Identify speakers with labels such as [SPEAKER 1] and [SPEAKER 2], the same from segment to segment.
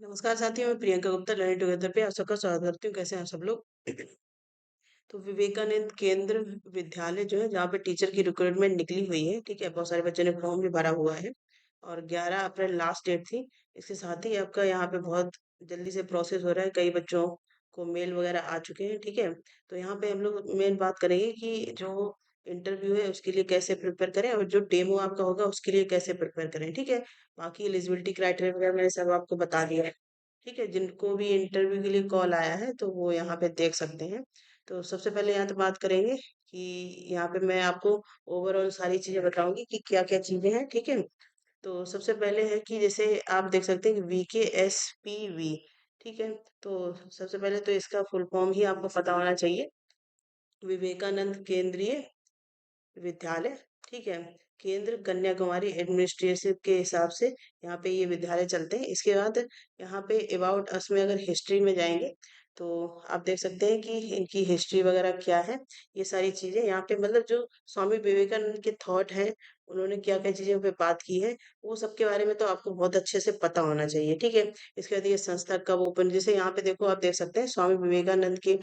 [SPEAKER 1] नमस्कार साथियों, मैं प्रियंका गुप्ता लर्निंग टुगेदर पे आप सबका स्वागत करती हूँ। कैसे हैं आप सब लोग? तो विवेकानंद केंद्र विद्यालय जो है जहाँ पे टीचर की रिक्रूटमेंट निकली हुई है, ठीक है। बहुत सारे बच्चों ने फॉर्म भी भरा हुआ है और 11 अप्रैल लास्ट डेट थी। इसके साथ ही आपका यहाँ पे बहुत जल्दी से प्रोसेस हो रहा है। कई बच्चों को मेल वगैरह आ चुके हैं, ठीक है। तो यहाँ पे हम लोग मेन बात करेंगे कि जो इंटरव्यू है उसके लिए कैसे प्रिपेयर करें और जो डेमो आपका होगा उसके लिए कैसे प्रिपेयर करें, ठीक है। बाकी एलिजिबिलिटी क्राइटेरिया वगैरह मैंने सब आपको बता दिया है, ठीक है। जिनको भी इंटरव्यू के लिए कॉल आया है तो वो यहाँ पे देख सकते हैं। तो सबसे पहले यहाँ तो बात करेंगे कि यहाँ पे मैं आपको ओवरऑल सारी चीजें बताऊंगी कि क्या क्या चीजें हैं, ठीक है। तो सबसे पहले है कि जैसे आप देख सकते हैं कि VKSPV, ठीक है। तो सबसे पहले तो इसका फुल फॉर्म ही आपको पता होना चाहिए। विवेकानंद केंद्रीय विद्यालय, ठीक है। केंद्र कन्याकुमारी एडमिनिस्ट्रेशन के हिसाब से यहाँ पे ये विद्यालय चलते हैं। इसके बाद यहाँ पे अबाउट अस में अगर हिस्ट्री में जाएंगे तो आप देख सकते हैं कि इनकी हिस्ट्री वगैरह क्या है। ये सारी चीजें यहाँ पे मतलब जो स्वामी विवेकानंद के थॉट है, उन्होंने क्या क्या चीजों पे बात की है, वो सब के बारे में तो आपको बहुत अच्छे से पता होना चाहिए, ठीक है। इसके बाद ये संस्था कब ओपन, जैसे यहाँ पे देखो आप देख सकते हैं स्वामी विवेकानंद की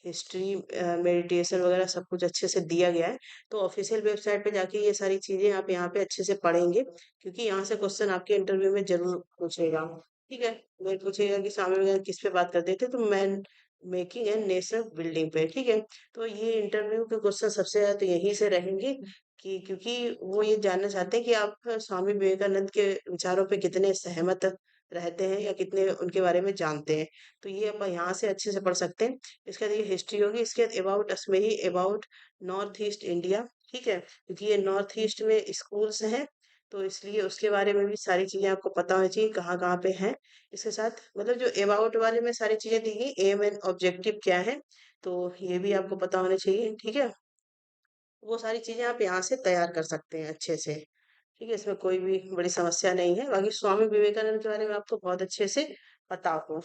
[SPEAKER 1] हिस्ट्री, मेडिटेशन वगैरह सब कुछ अच्छे से दिया गया है। तो ऑफिशियल वेबसाइट पे जाके ये सारी चीजें आप यहाँ पे अच्छे से पढ़ेंगे, क्योंकि यहाँ से क्वेश्चन आपके इंटरव्यू में जरूर पूछेगा, ठीक है। वही पूछेगा कि स्वामी विवेकानंद किस पे बात करते थे, तो man making and nation building पे, ठीक है। तो ये इंटरव्यू के क्वेश्चन सबसे ज्यादा तो यहीं से रहेंगे कि क्योंकि वो ये जानना चाहते हैं कि आप स्वामी विवेकानंद के विचारों पे कितने सहमत रहते हैं या कितने उनके बारे में जानते हैं। तो ये आप यहाँ से अच्छे से पढ़ सकते हैं। इसके बाद ये हिस्ट्री होगी। इसके बाद अबाउट अस में ही अबाउट नॉर्थ ईस्ट इंडिया, ठीक है, क्योंकि ये नॉर्थ ईस्ट में स्कूल्स हैं, तो इसलिए उसके बारे में भी सारी चीजें आपको पता होनी चाहिए कहाँ कहाँ पे हैं। इसके साथ मतलब जो अबाउट वाले में सारी चीजें दी गई, एम एंड ऑब्जेक्टिव क्या है, तो ये भी आपको पता होना चाहिए, ठीक है। वो सारी चीजें आप यहाँ से तैयार कर सकते हैं अच्छे से, ठीक है। इसमें कोई भी बड़ी समस्या नहीं है। बाकी स्वामी विवेकानंद के बारे में आपको बहुत अच्छे से पता हो,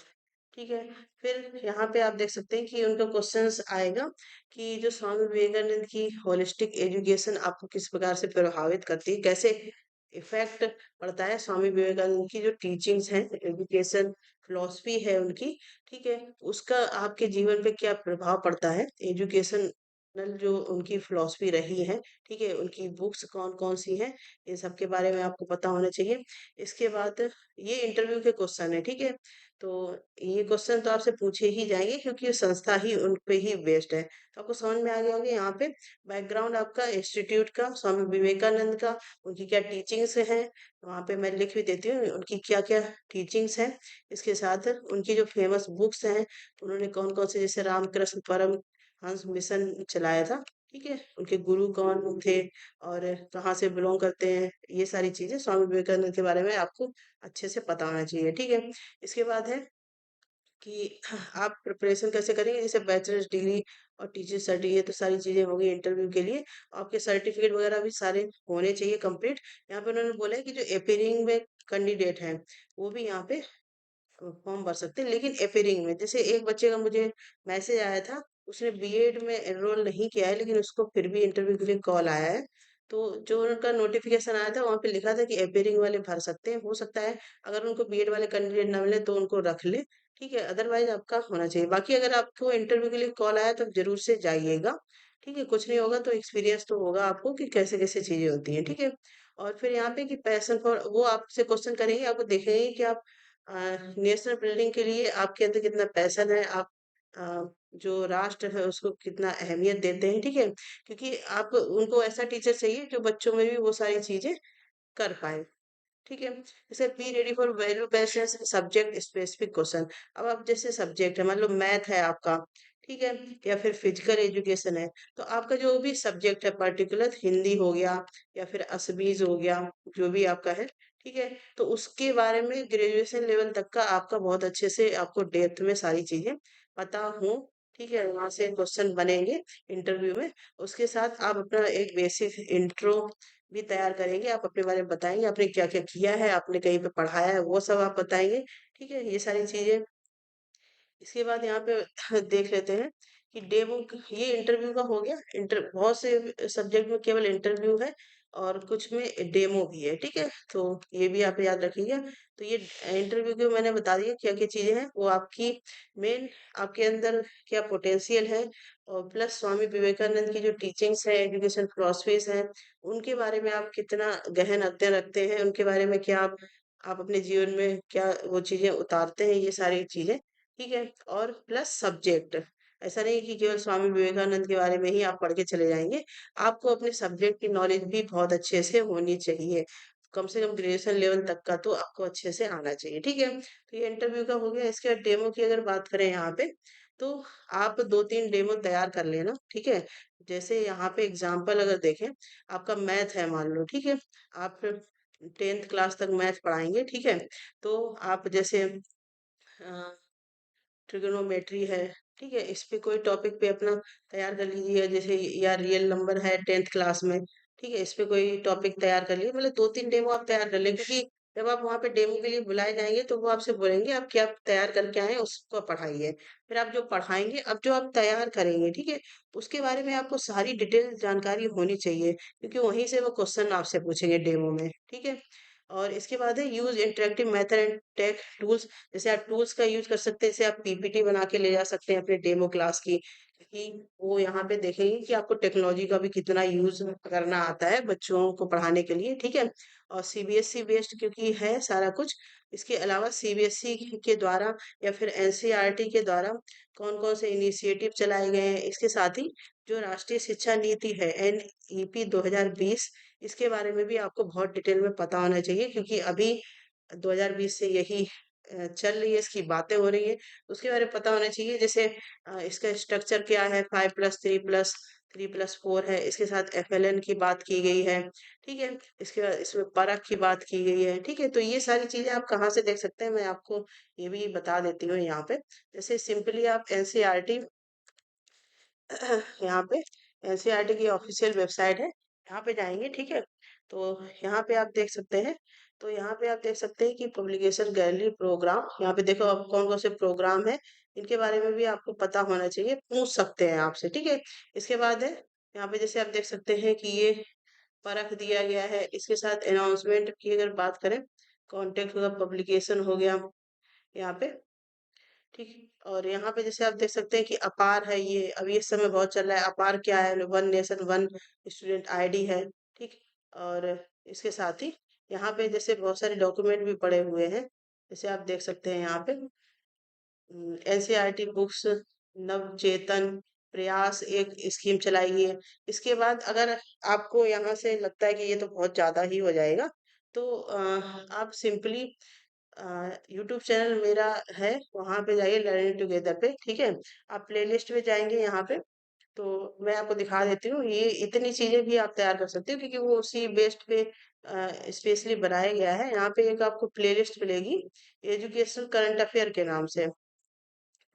[SPEAKER 1] ठीक है। फिर यहाँ पे आप देख सकते हैं कि उनका क्वेश्चंस आएगा कि जो स्वामी विवेकानंद की होलिस्टिक एजुकेशन आपको किस प्रकार से प्रभावित करती है, कैसे इफेक्ट पड़ता है स्वामी विवेकानंद की जो टीचिंग्स हैं, एजुकेशन फिलॉसफी है उनकी, ठीक है, उसका आपके जीवन पे क्या प्रभाव पड़ता है। एजुकेशन जो उनकी फिलॉसफी रही है, ठीक है, उनकी बुक्स कौन कौन सी हैं, इन सब के बारे में आपको पता होना चाहिए। इसके बाद ये इंटरव्यू के क्वेश्चन है, ठीक है। तो ये क्वेश्चन तो आपसे पूछे ही जाएंगे क्योंकि ये संस्था ही उन पे ही बेस्ड है। तो आपको समझ में आ गया होगा यहाँ पे बैकग्राउंड आपका इंस्टीट्यूट का, स्वामी विवेकानंद का, उनकी क्या टीचिंग्स हैं, वहाँ पे मैं लिख भी देती हूँ उनकी क्या क्या टीचिंग्स हैं। इसके साथ उनकी जो फेमस बुक्स हैं, उन्होंने कौन कौन से, जैसे रामकृष्ण परम हंस मिशन चलाया था, ठीक है, उनके गुरु कौन थे और कहाँ से बिलोंग करते हैं, ये सारी चीजें स्वामी विवेकानंद के बारे में आपको अच्छे से पता होना चाहिए, ठीक है। इसके बाद है कि आप प्रिपरेशन कैसे करेंगे, जैसे बैचलर्स डिग्री और टीचर सर्टिफिकेट, तो सारी चीजें होंगी इंटरव्यू के लिए। आपके सर्टिफिकेट वगैरह भी सारे होने चाहिए कंप्लीट। यहाँ पे उन्होंने बोला है कि जो अपेयरिंग में कैंडिडेट हैं वो भी यहाँ पे फॉर्म भर सकते हैं, लेकिन अपेयरिंग में, जैसे एक बच्चे का मुझे मैसेज आया था, उसने बीएड में एनरोल नहीं किया है लेकिन उसको फिर भी इंटरव्यू के लिए कॉल आया है। तो जो उनका नोटिफिकेशन आया था वहाँ पे लिखा था कि अपेयरिंग वाले भर सकते हैं, हो सकता है अगर उनको बीएड वाले कैंडिडेट ना मिले तो उनको रख ले, ठीक है। अदरवाइज आपका होना चाहिए। बाकी अगर आपको इंटरव्यू के लिए कॉल आया तो जरूर से जाइएगा, ठीक है। कुछ नहीं होगा तो एक्सपीरियंस तो होगा आपको कि कैसे कैसे चीजें होती हैं, ठीक है। और फिर यहाँ पे कि पैशन फॉर, वो आपसे क्वेश्चन करेंगे, आपको देखेंगे कि आप नेशनल बिल्डिंग के लिए आपके अंदर कितना पैशन है, आप अ, जो राष्ट्र है उसको कितना अहमियत देते हैं, ठीक है। क्योंकि आप उनको ऐसा टीचर चाहिए जो बच्चों में भी वो सारी चीजें कर पाए, ठीक है। जैसे be ready for value based subject specific question. अब आप जैसे सब्जेक्ट है, मान लो मैथ है आपका, ठीक है, या फिर फिजिकल एजुकेशन है, तो आपका जो भी सब्जेक्ट है पर्टिकुलर, हिंदी हो गया या फिर असबीज हो गया, जो भी आपका है, ठीक है, तो उसके बारे में ग्रेजुएशन लेवल तक का आपका बहुत अच्छे से आपको डेप्थ में सारी चीजें पता हो, ठीक है। वहां से क्वेश्चन बनेंगे इंटरव्यू में। उसके साथ आप अपना एक बेसिक इंट्रो भी तैयार करेंगे, आप अपने बारे में बताएंगे, आपने क्या क्या किया है, आपने कहीं पे पढ़ाया है, वो सब आप बताएंगे, ठीक है, ये सारी चीजें। इसके बाद यहाँ पे देख लेते हैं कि डेमो, ये इंटरव्यू का हो गया। इंटर बहुत से सब्जेक्ट में केवल इंटरव्यू है और कुछ में डेमो भी है, ठीक है। तो ये भी आप याद रखिएगा। तो ये इंटरव्यू के मैंने बता दिया क्या क्या चीजें हैं, वो आपकी मेन आपके अंदर क्या पोटेंशियल है, और प्लस स्वामी विवेकानंद की जो टीचिंग्स है, एजुकेशन फिलॉसफीज हैं, उनके बारे में आप कितना गहन अध्ययन रखते हैं, उनके बारे में क्या आप अपने जीवन में क्या वो चीजें उतारते हैं, ये सारी चीजें, ठीक है। और प्लस सब्जेक्ट, ऐसा नहीं कि केवल स्वामी विवेकानंद के बारे में ही आप पढ़ के चले जाएंगे, आपको अपने सब्जेक्ट की नॉलेज भी बहुत अच्छे से होनी चाहिए। कम से कम ग्रेजुएशन लेवल तक का तो आपको अच्छे से आना चाहिए, ठीक है। तो ये इंटरव्यू का हो गया। इसके बाद डेमो की अगर बात करें यहाँ पे, तो आप 2-3 डेमो तैयार कर लेना, ठीक है। जैसे यहाँ पे एग्जाम्पल अगर देखें, आपका मैथ है मान लो, ठीक है। आप 10th क्लास तक मैथ पढ़ाएंगे, ठीक है। तो आप जैसे ट्रिग्नोमेट्री है, ठीक है, इस पे कोई टॉपिक पे अपना तैयार कर लीजिए, जैसे या रियल नंबर है 10th क्लास में, ठीक है, इस पे कोई टॉपिक तैयार कर लीजिए। मतलब 2-3 डेमो आप तैयार कर लें, क्योंकि जब आप वहाँ पे डेमो के लिए बुलाए जाएंगे तो वो आपसे बोलेंगे आप क्या तैयार करके आए हैं, उसको पढ़ाइए। फिर आप जो पढ़ाएंगे, अब जो आप तैयार करेंगे, ठीक है, उसके बारे में आपको सारी डिटेल जानकारी होनी चाहिए, क्योंकि वहीं से वो क्वेश्चन आपसे पूछेंगे डेमो में, ठीक है। और इसके बाद है use interactive method and tech tools. जैसे आप टूल्स का यूज कर सकते हैं, जैसे आप पीपीटी बना के ले जा सकते हैं अपने डेमो क्लास की, क्योंकि वो यहाँ पे देखेंगे कि आपको टेक्नोलॉजी का भी कितना यूज करना आता है बच्चों को पढ़ाने के लिए, ठीक है। और सीबीएसई बेस्ड क्योंकि है सारा कुछ, इसके अलावा सीबीएसई के द्वारा या फिर एनसीईआरटी के द्वारा कौन कौन से इनिशिएटिव चलाए गए हैं, इसके साथ ही जो राष्ट्रीय शिक्षा नीति है एनईपी 2020, इसके बारे में भी आपको बहुत डिटेल में पता होना चाहिए, क्योंकि अभी 2020 से यही चल रही है, इसकी बातें हो रही है, तो उसके बारे में पता होना चाहिए। जैसे इसका स्ट्रक्चर क्या है, 5+3+3+4 है, इसके साथ एफएलएन की बात की गई है, ठीक है। इसके बाद इसमें परख की बात की गई है, ठीक है। तो ये सारी चीजें आप कहाँ से देख सकते हैं, मैं आपको ये भी बता देती हूँ यहाँ पे। जैसे सिंपली आप एनसीईआरटी यहाँ पे एनसीईआरटी की ऑफिशियल वेबसाइट है, यहाँ पे जाएंगे, ठीक है। तो यहाँ पे आप देख सकते हैं, तो यहाँ पे आप देख सकते हैं कि पब्लिकेशन गैलरी प्रोग्राम, यहाँ पे देखो आप कौन कौन से प्रोग्राम है, इनके बारे में भी आपको पता होना चाहिए, पूछ सकते हैं आपसे, ठीक है। इसके बाद है यहाँ पे जैसे आप देख सकते हैं कि ये परख दिया गया है, इसके साथ अनाउंसमेंट की अगर बात करें, कॉन्टेक्ट होगा, पब्लिकेशन हो गया यहाँ पे, ठीक है। और यहाँ पे जैसे आप देख सकते हैं कि अपार है, ये अभी इस समय बहुत चल रहा है, अपार क्या है, one nation one student ID है, ठीक। और इसके साथ ही यहाँ पे जैसे बहुत सारे डॉक्यूमेंट भी पड़े हुए हैं, जैसे आप देख सकते हैं यहाँ पे एनसीईआरटी बुक्स, नवचेतन प्रयास एक स्कीम चलाई है। इसके बाद अगर आपको यहाँ से लगता है कि ये तो बहुत ज्यादा ही हो जाएगा, तो आप सिंपली यूट्यूब चैनल मेरा है, वहां पे जाइए लर्निंग टुगेदर पे, ठीक है। आप प्लेलिस्ट में जाएंगे यहाँ पे, तो मैं आपको दिखा देती हूँ, ये इतनी चीजें भी आप तैयार कर सकते हो, क्योंकि वो उसी बेस्ड पे स्पेशली बनाया गया है। यहाँ पे एक आपको प्लेलिस्ट मिलेगी एजुकेशन करंट अफेयर के नाम से,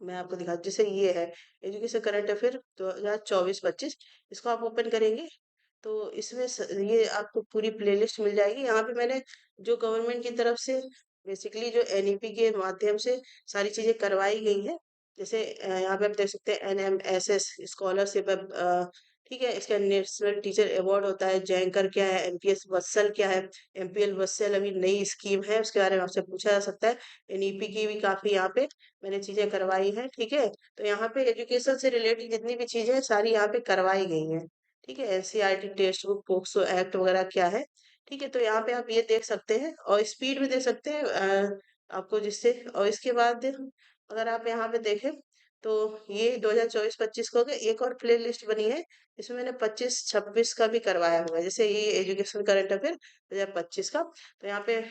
[SPEAKER 1] मैं आपको दिखा, जैसे ये है एजुकेशन करंट अफेयर 2024-25, इसको आप ओपन करेंगे तो इसमें ये आपको पूरी प्लेलिस्ट मिल जाएगी। यहाँ पे मैंने जो गवर्नमेंट की तरफ से बेसिकली जो एनईपी के माध्यम से सारी चीजें करवाई गई है, जैसे यहाँ पे आप देख सकते हैं एनएमएसएस स्कॉलरशिप, ठीक है। इसका नेशनल टीचर अवार्ड होता है, जैंकर क्या है, एमपीएस वत्सल क्या है, एमपीएल वत्सल अभी नई स्कीम है, उसके बारे में आपसे पूछा जा सकता है। एनईपी की भी काफी यहाँ पे मैंने चीजें करवाई हैं, ठीक है। तो यहाँ पे एजुकेशन से रिलेटेड जितनी भी चीजें हैं सारी यहाँ पे करवाई गई हैं, ठीक है। NCERT text book, POCSO act वगैरह क्या है, ठीक है। तो यहाँ पे आप ये देख सकते हैं, और स्पीड भी देख सकते हैं आपको, जिससे। और इसके बाद अगर आप यहाँ पे देखें, तो ये 2024-25 को हो गया। एक और प्ले लिस्ट बनी है, इसमें मैंने 25-26 का भी करवाया हुआ है, जैसे ये एजुकेशन करंट अफेयर 2025 का, तो यहाँ पे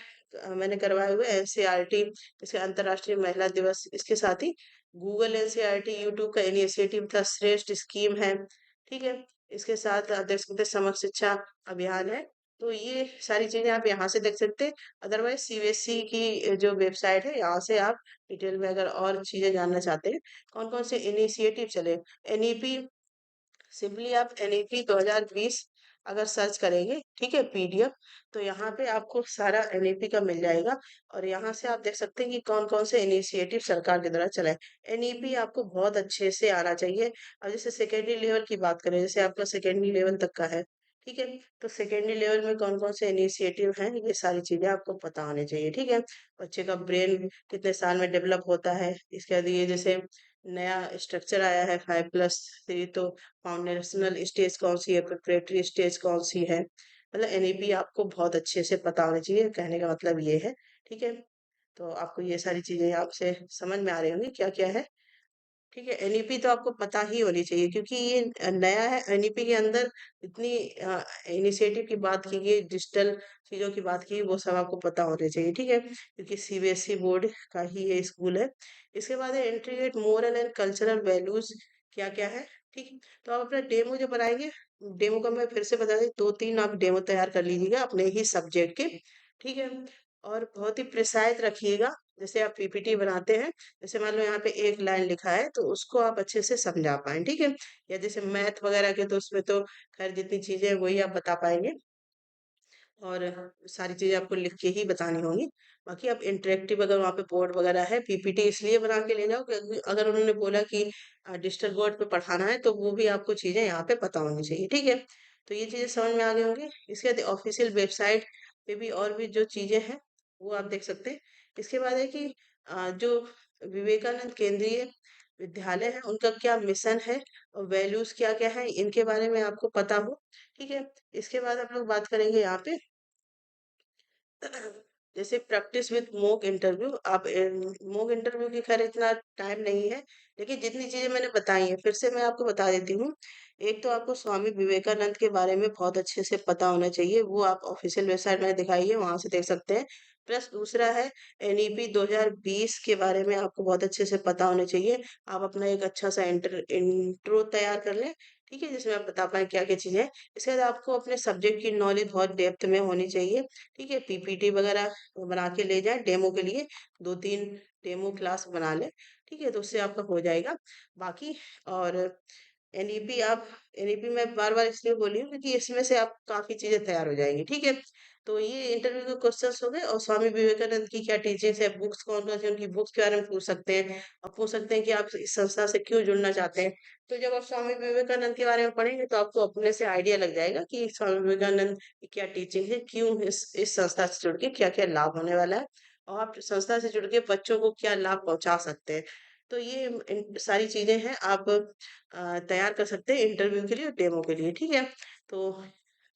[SPEAKER 1] मैंने करवाया हुआ है एनसीईआरटी, इसके अंतर्राष्ट्रीय महिला दिवस, इसके साथ ही गूगल एनसीईआरटी यूट्यूब का इनिशिएटिव था, श्रेष्ठ स्कीम है, ठीक है। इसके साथ आप देख सकते हैं समग्र शिक्षा अभियान है। तो ये सारी चीजें आप यहाँ से देख सकते हैं। अदरवाइज सीबीएसई की जो वेबसाइट है, यहाँ से आप डिटेल में अगर और चीजें जानना चाहते हैं, कौन कौन से इनिशिएटिव चले, एनईपी, सिंपली आप एनईपी 2020 अगर सर्च करेंगे, ठीक है, पीडीएफ, तो यहाँ पे आपको सारा एनईपी का मिल जाएगा। और यहाँ से आप देख सकते हैं कि कौन कौन से इनिशिएटिव सरकार के द्वारा चलाए। एनईपी आपको बहुत अच्छे से आना चाहिए। अब जैसे सेकेंडरी लेवल की बात करें, जैसे आपका सेकेंडरी लेवल तक का है, ठीक है। तो सेकेंडरी लेवल में कौन कौन से इनिशिएटिव हैं, ये सारी चीजें आपको पता होनी चाहिए। ठीक है। बच्चे का ब्रेन कितने साल में डेवलप होता है, इसके बाद ये जैसे नया स्ट्रक्चर आया है 5+3, तो फाउंडेशनल स्टेज कौन सी है, प्रिपरेटरी स्टेज कौन सी है, मतलब एनईपी आपको बहुत अच्छे से पता होनी चाहिए, कहने का मतलब ये है। ठीक है। तो आपको ये सारी चीजें आपसे समझ में आ रही होंगी क्या क्या है। ठीक है। एनईपी तो आपको पता ही होनी चाहिए, क्योंकि ये नया है। एनईपी के अंदर इतनी इनिशिएटिव की बात की गई, डिजिटल चीजों की बात की गई, वो सब आपको पता होने चाहिए। ठीक है। क्योंकि सीबीएसई बोर्ड का ही ये स्कूल है। इसके बाद है integrate moral and cultural values, क्या क्या है। ठीक है। तो आप अपना डेमो जो बनाएंगे, डेमो का मैं फिर से बता दें, 2-3 आप डेमो तैयार कर लीजिएगा अपने ही सब्जेक्ट के। ठीक है। और बहुत ही प्रिसाइज रखिएगा। जैसे आप पीपीटी बनाते हैं, जैसे मान लो यहाँ पे एक लाइन लिखा है, तो उसको आप अच्छे से समझा पाएं। ठीक है। या जैसे मैथ वगैरह के, तो उसमें तो खैर जितनी चीजें हैं वही आप बता पाएंगे, और सारी चीजें आपको लिख के ही बतानी होंगी। बाकी आप इंटरेक्टिव, अगर वहाँ पे बोर्ड वगैरह है, पीपीटी इसलिए बना के ले जाओ कि अगर उन्होंने बोला कि डिजिटल बोर्ड पे पढ़ाना है, तो वो भी आपको चीजें यहाँ पे पता होनी चाहिए। ठीक है। तो ये चीजें समझ में आ गई होंगी। इसके बाद ऑफिशियल वेबसाइट पे भी और भी जो चीजें हैं वो आप देख सकते हैं। इसके बाद है कि जो विवेकानंद केंद्रीय विद्यालय है, उनका क्या मिशन है और वैल्यूज क्या क्या है, इनके बारे में आपको पता हो। ठीक है। इसके बाद हम लोग बात करेंगे यहाँ पे जैसे प्रैक्टिस विद मॉक इंटरव्यू। आप मॉक इंटरव्यू की खैर इतना टाइम नहीं है, लेकिन जितनी चीजें मैंने बताई हैं फिर से मैं आपको बता देती हूँ। एक तो आपको स्वामी विवेकानंद के बारे में बहुत अच्छे से पता होना चाहिए, वो आप ऑफिशियल वेबसाइट में दिखाई है, वहां से देख सकते हैं। प्लस दूसरा है एनईपी 2020 के बारे में आपको बहुत अच्छे से पता होना चाहिए। आप अपना एक अच्छा सा इंट्रो तैयार कर लें। ठीक है। जिसमें आप बता पाए क्या क्या चीजें हैं। इसके बाद आपको अपने सब्जेक्ट की नॉलेज बहुत डेप्थ में होनी चाहिए। ठीक है। पीपीटी वगैरह बना के ले जाए डेमो के लिए, 2-3 डेमो क्लास बना ले। ठीक है। तो उससे आपका हो जाएगा। बाकी और एनईपी आप एनईपी मैं बार बार इसलिए बोली हूँ क्योंकि इसमें से आप काफी चीजें तैयार हो जाएंगी। ठीक है। तो ये इंटरव्यू के क्वेश्चंस हो गए। और स्वामी विवेकानंद की क्या टीचिंग्स है, बुक्स कौन कौन सी उनकी बुक्स के बारे में पूछ सकते हैं। और पूछ सकते हैं कि आप इस संस्था से क्यों जुड़ना चाहते हैं। तो जब आप स्वामी विवेकानंद के बारे में पढ़ेंगे, तो आपको अपने से आइडिया लग जाएगा कि स्वामी विवेकानंद की क्या टीचिंग है, क्यों इस संस्था से जुड़ के क्या क्या लाभ होने वाला है, और आप संस्था से जुड़ के बच्चों को क्या लाभ पहुंचा सकते हैं। तो ये सारी चीजें हैं, आप तैयार कर सकते हैं इंटरव्यू के लिए और डेमो के लिए। ठीक है। तो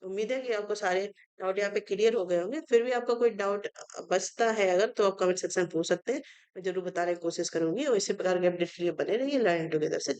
[SPEAKER 1] उम्मीद है कि आपको सारे डाउट यहाँ पे क्लियर हो गए होंगे। फिर भी आपका कोई डाउट बचता है अगर, तो आप कमेंट सेक्शन में पूछ सकते हैं, मैं जरूर बताने की कोशिश करूंगी। और इसी प्रकार के अपडेट के लिए बने रहिए लर्निंग टुगेदर से।